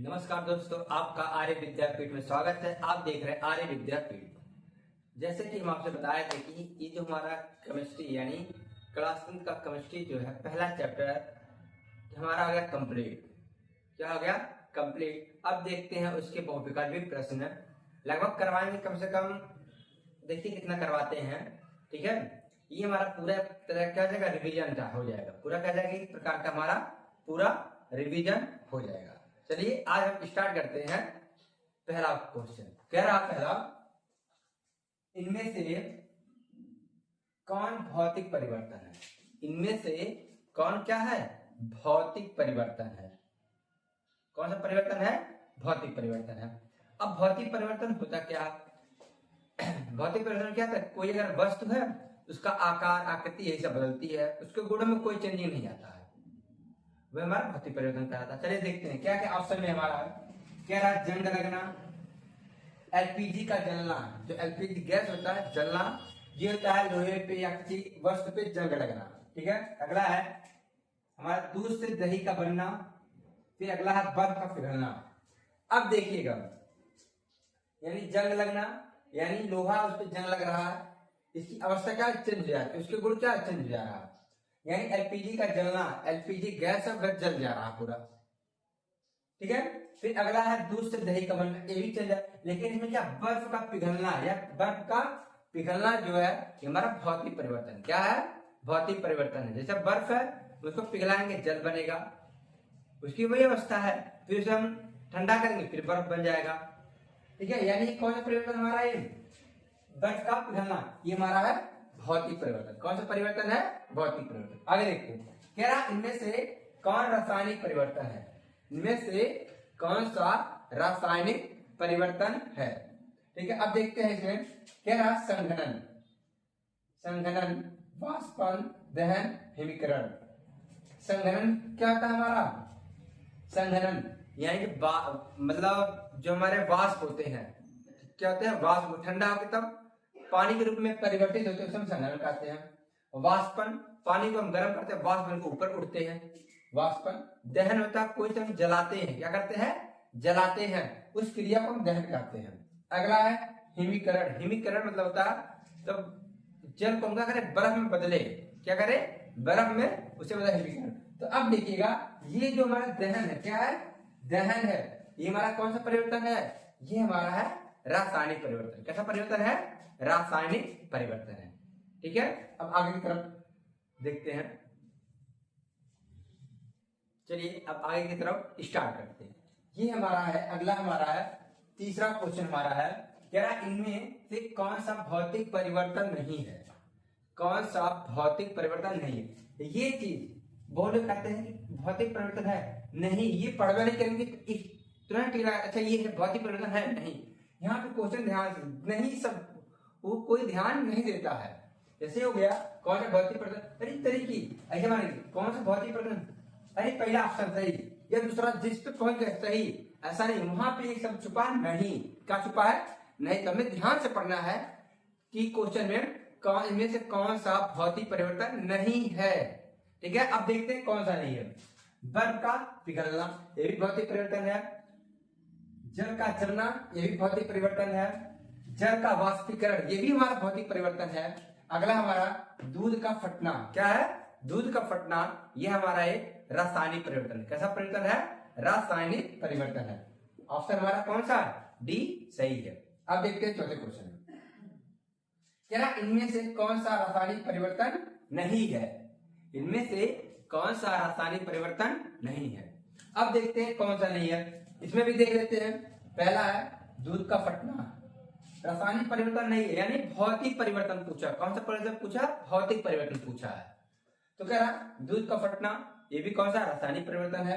नमस्कार दोस्तों, आपका आर्य विद्यापीठ में स्वागत है। आप देख रहे हैं आर्य विद्यापीठ। जैसे कि हम आपसे बताए थे कि ये जो हमारा केमिस्ट्री यानी क्लास 10 का केमिस्ट्री जो है पहला चैप्टर हमारा आ गया कंप्लीट। क्या हो गया? कंप्लीट। अब देखते हैं उसके बहुविकल्पी प्रश्न लगभग करवाएंगे कम से कम। देखिए कितना करवाते हैं। ठीक है, ये हमारा पूरा तरह क्या जाएगा, रिवीजन हो जाएगा। पूरा क्या जाएगा, एक प्रकार का हमारा पूरा रिवीजन हो जाएगा। चलिए आज हम स्टार्ट करते हैं। पहला क्वेश्चन कह रहा, पहला, इनमें से कौन भौतिक परिवर्तन है? इनमें से कौन क्या है? भौतिक परिवर्तन है। कौन सा परिवर्तन है? भौतिक परिवर्तन है। अब भौतिक परिवर्तन होता क्या? भौतिक परिवर्तन क्या है? कोई अगर वस्तु है उसका आकार आकृति यही सब बदलती है, उसके गुणों में कोई चेंजिंग नहीं आता है, वह हमारा भौतिक परिवर्तन कहलाता है। चलिए देखते हैं क्या क्या ऑप्शन में हमारा है। कह रहा है जंग लगना, एलपीजी का जलना, जो एलपीजी गैस होता है जलना, ये होता है लोहे पे या किसी वस्तु पे जंग लगना। ठीक है, अगला है हमारा दूध से दही का बनना, फिर अगला है बर्फ का पिघलना। अब देखिएगा, यानी जंग लगना यानी लोहा उस पर जंग लग रहा है, इसकी अवस्था क्या चेंज हो रहा है, उसके गुण क्या चेंज हो जा रहा है। यानी एलपीजी का जलना, एलपीजी गैस है जल जा रहा पूरा। ठीक है, फिर अगला है दूध से दही का बनना, ये भी चल जाए, लेकिन इसमें क्या बर्फ का पिघलना या बर्फ का पिघलना जो है ये हमारा भौतिक परिवर्तन। क्या है? भौतिक परिवर्तन है। जैसे बर्फ है उसको पिघलाएंगे जल बनेगा, उसकी वही अवस्था है। फिर उसे हम ठंडा करेंगे फिर बर्फ बन जाएगा। ठीक है, यानी कौन सा परिवर्तन हमारा है? बर्फ का पिघलना, ये हमारा है भौतिक परिवर्तन। कौन सा परिवर्तन है? भौतिक परिवर्तन। आगे देखते हैं, कह रहा इनमें से कौन रासायनिक परिवर्तन है? इनमें से कौन सा रासायनिक परिवर्तन है? ठीक है, अब देखते हैं इसमें। कह रहा संघनन, संघनन, वाष्पन, दहन, हिमीकरण। संघनन क्या होता है हमारा? संघनन यानी कि मतलब जो हमारे वाष्प होते हैं, क्या होते हैं? वाष्प ठंडा होकर तब पानी के रूप में परिवर्तित होते हैं, उसे हम संघनन कहते हैं। वाष्पन, पानी को हम गर्म करते हैं, वाष्प बन के ऊपर उठते हैं, वाष्पन। दहन होता है कोई हम जलाते हैं, क्या करते हैं? जलाते हैं, उस क्रिया को हम दहन कहते हैं। अगला है हिमीकरण। हिमीकरण मतलब होता है तब जल को हम क्या करें? बर्फ में बदले, क्या करे? बर्फ में उसे बदले हिमीकरण। तो अब देखिएगा ये जो हमारा दहन है, क्या है? दहन है, ये हमारा कौन सा परिवर्तन है? ये हमारा है रासायनिक परिवर्तन। कैसा परिवर्तन है? रासायनिक परिवर्तन है। ठीक है, अब आगे की तरफ देखते हैं। चलिए अब आगे की तरफ स्टार्ट करते हैं। ये हमारा है, अगला हमारा है तीसरा क्वेश्चन हमारा है। कह रहा इनमें से कौन सा भौतिक परिवर्तन नहीं है? कौन सा भौतिक परिवर्तन नहीं है? ये चीज बहुत लोग कहते हैं कि भौतिक परिवर्तन है, नहीं, ये पढ़वा नहीं करेंगे तुरंत अच्छा ये है भौतिक परिवर्तन है, नहीं। यहाँ पे क्वेश्चन ध्यान से नहीं, सब वो कोई ध्यान नहीं देता है। जैसे हो गया कौन सा भौतिक परिवर्तन, अरे तरीकी ऐसे मानेंगे कौन सा भौतिक परिवर्तन, अरे पहला ऑप्शन सही या दूसरा जिस पे पहुंच गए सही, ऐसा नहीं। वहां पे एक सब छुपा नहीं, क्या छुपा है? नहीं। तो हमें ध्यान से पढ़ना है कि क्वेश्चन में कौन इनमें से कौन सा भौतिक परिवर्तन नहीं है। ठीक है, अब देखते हैं कौन सा नहीं है। बर्फ का पिघलना, ये भी भौतिक परिवर्तन है। जल का जलना, ये भी भौतिक परिवर्तन है। जल का वाष्पीकरण, ये भी हमारा भौतिक परिवर्तन है। अगला हमारा दूध का फटना, क्या है? दूध का फटना, ये हमारा एक रासायनिक परिवर्तन। कैसा परिवर्तन है? रासायनिक परिवर्तन है। ऑप्शन हमारा कौन सा? डी सही है। अब देखते हैं चौथे क्वेश्चन में। क्या इनमें से कौन सा रासायनिक परिवर्तन नहीं है? इनमें से कौन सा रासायनिक परिवर्तन नहीं है? अब देखते हैं कौन सा नहीं है। इसमें भी देख लेते हैं। पहला है दूध का फटना, रासायनिक परिवर्तन नहीं है, यानी भौतिक परिवर्तन पूछा। कौन सा परिवर्तन पूछा? भौतिक परिवर्तन पूछा है। तो कह रहा दूध का फटना, ये भी कौन सा? रासायनिक परिवर्तन है।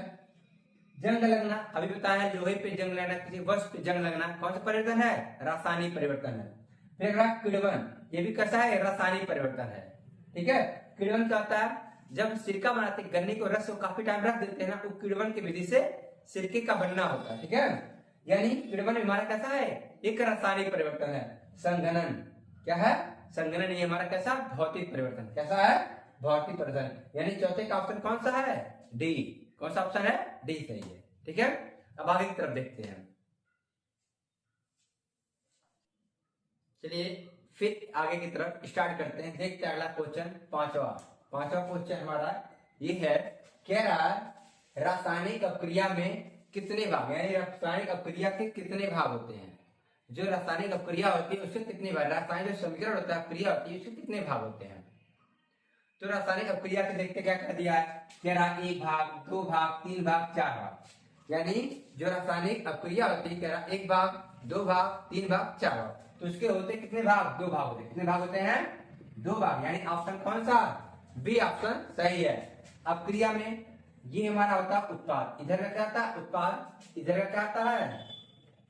जंग लगना, अभी बताया लोहे पे जंग लगना, किसी वस्तु पे जंग लगना, कौन सा परिवर्तन है? रासायनिक परिवर्तन है। फिर किण्वन, ये भी कैसा है? रासायनिक परिवर्तन है। ठीक है, किण्वन क्या होता है? जब सिरका बनाते गन्ने को रस को काफी टाइम रख देते हैं ना, तो किण्वन की विधि से सिरके का बनना होता है। ठीक है, यानी किण्वन हमारा कैसा है? एक रासायनिक परिवर्तन है। संघनन क्या है? संघनन ये हमारा कैसा? भौतिक परिवर्तन। कैसा है? भौतिक परिवर्तन। यानी चौथे का ऑप्शन कौन सा है? डी। कौन सा ऑप्शन है? डी सही है। ठीक है, अब आगे की तरफ देखते हैं। चलिए फिर आगे की तरफ स्टार्ट करते हैं। देखते हैं अगला क्वेश्चन, पांचवा क्वेश्चन हमारा ये है, कह रहा है रासायनिक अपक्रिया में कितने भाग, यानी रासायनिक अपक्रिया के कितने भाग होते हैं। जो रासायनिक अपक्रिया होती है उसके कितने भाग, रासायनिक जो समीकरण होता है अपक्रिया होती है उसके कितने भाग होते हैं। तो रासायनिक अपक्रिया के देखते क्या कर दिया है, कह रहा 1 भाग, 2 भाग, 3 भाग, 4 भाग। यानी जो रासायनिक अपक्रिया होती है कह रहा 1 भाग, 2 भाग, 3 भाग, 4 भाग। तो उसके होते कितने भाग, 2 भाग होते हैं। कितने भाग होते हैं, 2 भाग। यानी ऑप्शन कौन सा, बी ऑप्शन सही है। अपक्रिया में ये हमारा होता है उत्पाद, इधर का क्या आता है उत्पाद, इधर का क्या आता है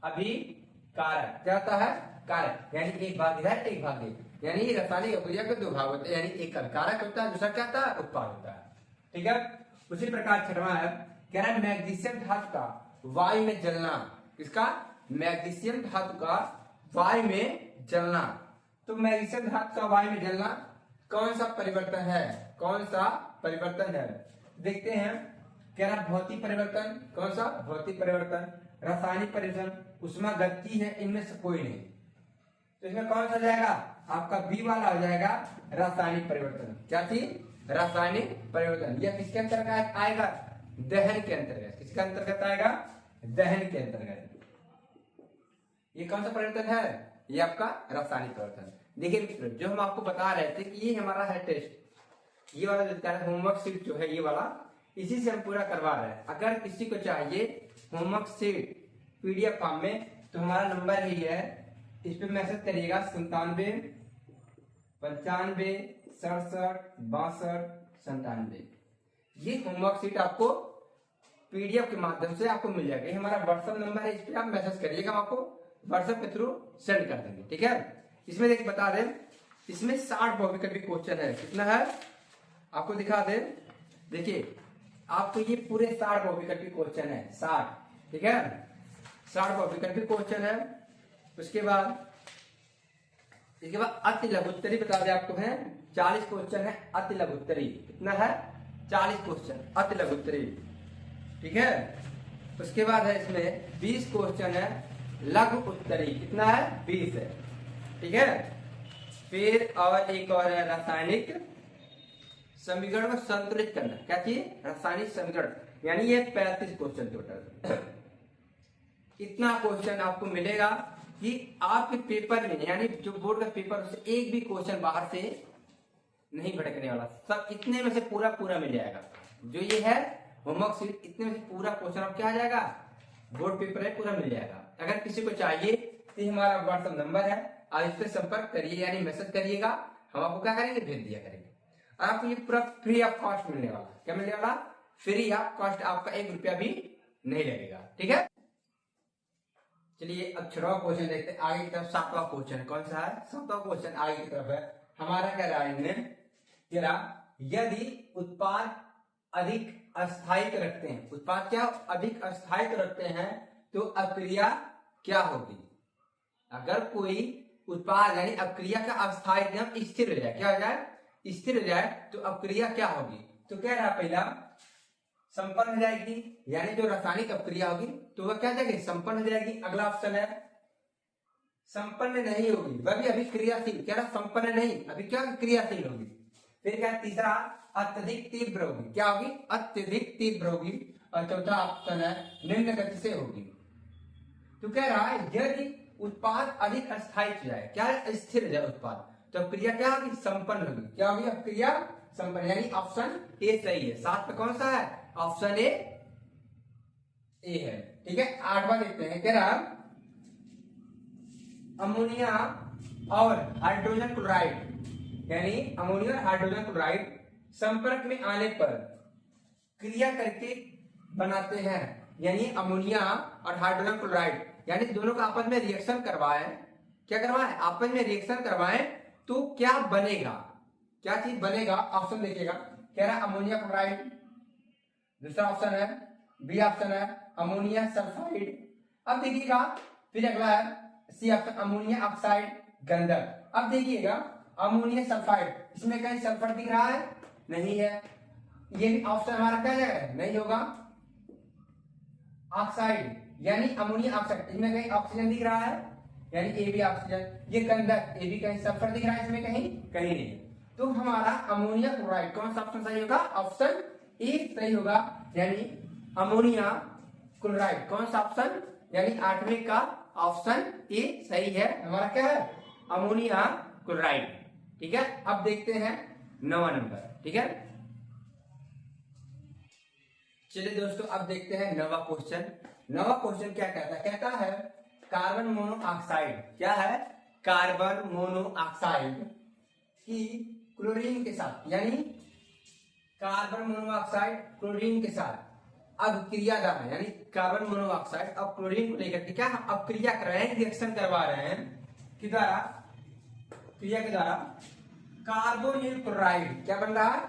अभिकारक, क्या होता है कारक। यानी 1 भाग इधर 1 भाग इधर। यानी रासायनिक अपक्रिया के 2 भाग होते हैं, यानी एक अभिकारक होता है, दूसरा क्या होता है उत्पाद होता है। ठीक है। उसी प्रकार छठवां है, कह रहा है मैग्नीशियम धातु का वायु में जलना। किसका, मैग्नीशियम धातु का वायु में जलना। तो मैग्नीशियम धातु का वायु में जलना कौन सा परिवर्तन है, कौन सा परिवर्तन है, देखते हैं। कह रहा भौतिक परिवर्तन, कौन सा भौतिक परिवर्तन, रासायनिक परिवर्तन, उष्मा गति है, इनमें से कोई नहीं। तो इसमें कौन सा जाएगा, आपका बी वाला हो जाएगा रासायनिक परिवर्तन। क्या चीज, रासायनिक परिवर्तन। यह किसके अंतर्गत आएगा, दहन के अंतर्गत। किसके अंतर्गत आएगा, दहन के अंतर्गत। ये कौन सा परिवर्तन है, ये आपका रासायनिक परिवर्तन। देखिए मित्रों, जो हम आपको बता रहे थे कि ये हमारा है टेस्ट, ये वाला जो होमवर्क शीट जो है ये वाला, इसी से हम पूरा करवा रहे हैं। अगर किसी को चाहिए होमवर्क शीट पीडीएफ फॉर्म में तो हमारा नंबर ही है, इस पे मैसेज करिएगा 97 95 67 62 97। ये होमवर्क शीट आपको पीडीएफ के माध्यम से आपको मिल जाएगा। ये हमारा व्हाट्सएप नंबर है, इस पे आप मैसेज करिएगा, हम आपको व्हाट्सएप के थ्रू सेंड कर देंगे। ठीक है। इसमें देखिए बता दें, इसमें 60 भौतिक भी क्वेश्चन है। कितना है आपको दिखा दे, देखिए आपको ये पूरे 60 भौतिक भी क्वेश्चन है, 60। ठीक है, 60 भौतिक भी क्वेश्चन है। उसके बाद अति लघुत्तरी बता दें आपको है 40 क्वेश्चन है। अति लघुत्तरी कितना है, 40 क्वेश्चन अति लघुत्तरी। ठीक है। उसके बाद है इसमें 20 क्वेश्चन है लघु उत्तरी। कितना है, 20 है। ठीक है। फिर और एक और है रासायनिक समीकरण को संतुलित करना। क्या चीज, रासायनिक समीकरण। यानी ये 35 क्वेश्चन टोटल। इतना क्वेश्चन आपको मिलेगा कि आपके पेपर में, यानी जो बोर्ड का पेपर उससे एक भी क्वेश्चन बाहर से नहीं भटकने वाला, सब इतने में से पूरा पूरा मिल जाएगा। जो ये है होमवर्क शीट, इतने में से पूरा क्वेश्चन आप क्या आ जाएगा, बोर्ड पेपर है पूरा मिल जाएगा। अगर किसी को चाहिए तो हमारा व्हाट्सएप नंबर है, आप इस पर संपर्क करिए, यानी मैसेज करिएगा, हम आपको क्या करेंगे, भेज दिया करेंगे। और आपको ये पूरा फ्री ऑफ कॉस्ट मिलने वाला। क्या मिलने वाला, फ्री ऑफ कॉस्ट, आपका 1 रुपया भी नहीं लगेगा। ठीक है। चलिए अब 6वां क्वेश्चन देखते हैं। आगे की तरफ 7वां क्वेश्चन कौन सा है, 7वां क्वेश्चन आगे की तरफ है हमारा। क्या रहा है, यदि उत्पाद अधिक अस्थायित्व रखते हैं, उत्पाद क्या अधिक अस्थायित्व रखते हैं तो अपक्रिया क्या होगी। अगर कोई उत्पाद यानी अपक्रिया का अस्थायित्व स्थिर हो जाए, क्या हो जाए, स्थिर हो जाए, तो अपक्रिया क्या होगी। तो कह रहा पहला संपन्न हो जाएगी, यानी जो रासायनिक अपक्रिया होगी तो वह क्या जाएगी, संपन्न हो जाएगी। अगला ऑप्शन है संपन्न नहीं होगी, वह भी अभी क्रियाशील। कह रहा संपन्न नहीं, अभी क्या क्रियाशील होगी। फिर क्या, तीसरा अत्यधिक तीव्र होगी। क्या होगी, अत्यधिक तीव्र होगी। और चौथा ऑप्शन है निम्न गति से होगी। तो कह रहा है यदि उत्पाद अधिक अस्थायी हो जाए, क्या स्थिर हो जाए उत्पाद, तो क्रिया क्या होगी, संपन्न होगी। क्या होगी, अब क्रिया संपन्न, यानी ऑप्शन ए सही है। 7 पे कौन सा है, ऑप्शन ए है। ठीक है। 8वां देखते हैं। कह रहा अमोनिया और हाइड्रोजन क्लोराइड, यानी अमोनिया और हाइड्रोजन क्लोराइड संपर्क में आने पर क्रिया करके बनाते हैं। यानी अमोनिया और हाइड्रोजन क्लोराइड, यानी दोनों का आपस में रिएक्शन करवाएं। क्या करवाएं, आपस में रिएक्शन करवाएं तो क्या बनेगा, क्या चीज बनेगा, ऑप्शन देखिएगा। कह रहा अमोनिया क्लोराइड, दूसरा ऑप्शन है बी ऑप्शन है अमोनिया सल्फाइड। अब देखिएगा फिर अगला है सी ऑप्शन अमोनिया ऑक्साइड गंधक। अब देखिएगा अमोनिया सल्फाइड, इसमें कहीं सल्फर दिख रहा है, नहीं है। ये भी ऑप्शन हमारा क्या है, नहीं होगा। ऑक्साइड यानी अमोनियम ऑक्साइड, इसमें कहीं ऑक्सीजन दिख रहा है यानी ए बी ऑक्सीजन, ये कंडक्ट ए बी कहीं सल्फर दिख रहा है इसमें कहीं कहीं नहीं, तो हमारा अमोनिया क्लोराइड कौन सा ऑप्शन सही होगा, ऑप्शन ए सही होगा, यानी अमोनिया क्लोराइड कौन सा ऑप्शन, यानी 8वें का ऑप्शन ए सही है, हमारा क्या है अमोनिया क्लोराइड। ठीक है, अब देखते हैं 9वां नंबर। ठीक है, चलिए दोस्तों अब देखते हैं 9वां क्वेश्चन। 9वां क्वेश्चन क्या कहता है, कहता है कार्बन मोनोऑक्साइड, क्या है कार्बन मोनोऑक्साइड की क्लोरीन के साथ, यानी कार्बन मोनोऑक्साइड क्लोरीन के साथ अब क्रिया कर रहे हैं, यानी कार्बन मोनोऑक्साइड अब क्लोरीन को लेकर के क्या हम अब क्रिया कर रहे हैं, रिएक्शन करवा रहे हैं कि द्वारा क्रिया के द्वारा कार्बोनिल क्लोराइड क्या बन रहा है,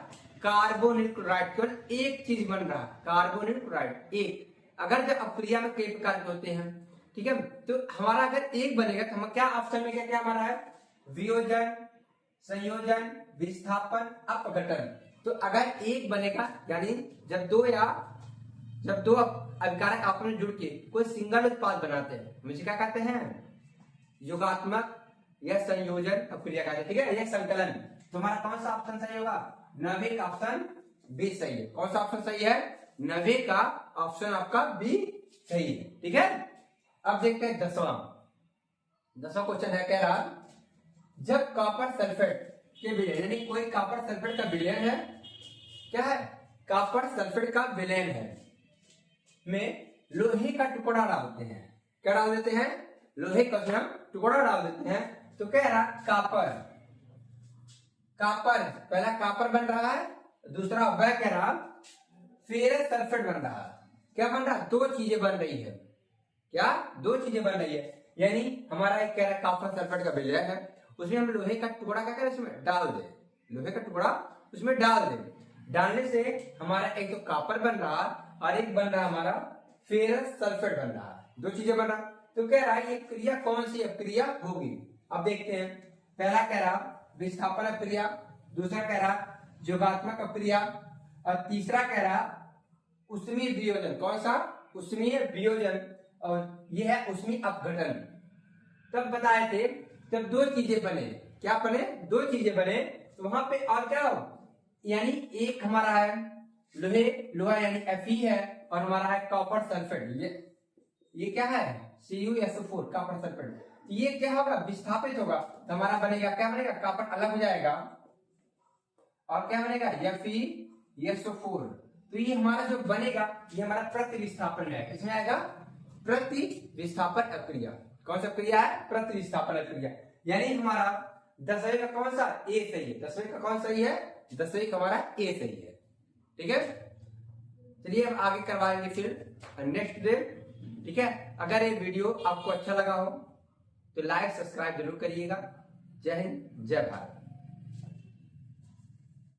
कार्बोनिल क्लोराइड केवल एक चीज बन रहा है, कार्बोनिल क्लोराइड एक। अगर जब अब क्रिया में कई प्रकार के होते हैं, ठीक है, तो हमारा अगर एक बनेगा तो हम क्या ऑप्शन में क्या क्या हमारा है, वियोजन, संयोजन, विस्थापन, अपघटन। तो अगर एक बनेगा यानी जब दो अभिकारक आपस में जुड़ के कोई सिंगल उत्पाद बनाते हैं, मुझे क्या कहते हैं, योगात्मक या संयोजन अभिक्रिया कहते हैं। ठीक है, यह संकलन। तुम्हारा कौन सा ऑप्शन सही होगा, 9वें का ऑप्शन बी सही है। कौन सा ऑप्शन सही है, 9वें का ऑप्शन आपका बी सही है। ठीक है, अब देखते हैं 10वां क्वेश्चन है, कह रहा जब कॉपर सल्फेट के विलयन, यानी कोई कॉपर सल्फेट का विलयन है, क्या है कॉपर सल्फेट का विलयन है में लोहे का टुकड़ा डालते हैं, क्या डाल देते हैं, लोहे का हम टुकड़ा डाल देते हैं, तो कह रहा कापर पहला कापर बन रहा है, दूसरा वह कह रहा फेरस सल्फेट बन रहा है। क्या बन रहा, दो चीजें बन रही है, क्या दो चीजें बन रही है, यानी हमारा एक कह रहा कॉपर सल्फेट का विलयन है, उसमें हम लोहे का टुकड़ा क्या करें उसमें डाल दे, लोहे का टुकड़ा उसमें डाल दे, डालने से हमारा एक तो कॉपर बन रहा और एक बन रहा हमारा फेरस सल्फेट बन रहा, दो चीजें बन रहा। तो कह रहा है ये क्रिया कौन सी क्रिया होगी, अब देखते हैं। पहला कह रहा विस्थापन अभिक्रिया, दूसरा कह रहा योगात्मक अभिक्रिया, और तीसरा कह रहा ऊष्मीय वियोजन। कौन सा, ऊष्मीय वियोजन, और यह है ऊष्मीय अपघटन। तब बताए थे जब दो चीजें बने, क्या बने, दो चीजें बने, तो वहां पे और क्या हो, यानी एक हमारा है लोहा यानी Fe है, और हमारा है कॉपर सल्फेट, ये क्या है CuSO4 कॉपर सल्फेट, ये क्या होगा विस्थापित होगा, तो हमारा बनेगा क्या बनेगा, कॉपर अलग हो जाएगा और क्या बनेगा FeSO4। तो ये हमारा जो बनेगा ये हमारा प्रतिविस्थापन है, इसमें आएगा प्रतिविस्थापन अभिक्रिया। कौन सा क्रिया है, प्रतिविस्थापन अभिक्रिया, यानी हमारा 10वें का कौन सा ए सही है, 10वें का कौन सही है, 10वें का हमारा ए सही है। ठीक है, चलिए अब आगे करवाएंगे फिर नेक्स्ट डे। ठीक है, अगर ये वीडियो आपको अच्छा लगा हो तो लाइक सब्सक्राइब जरूर करिएगा। जय हिंद, जय भारत।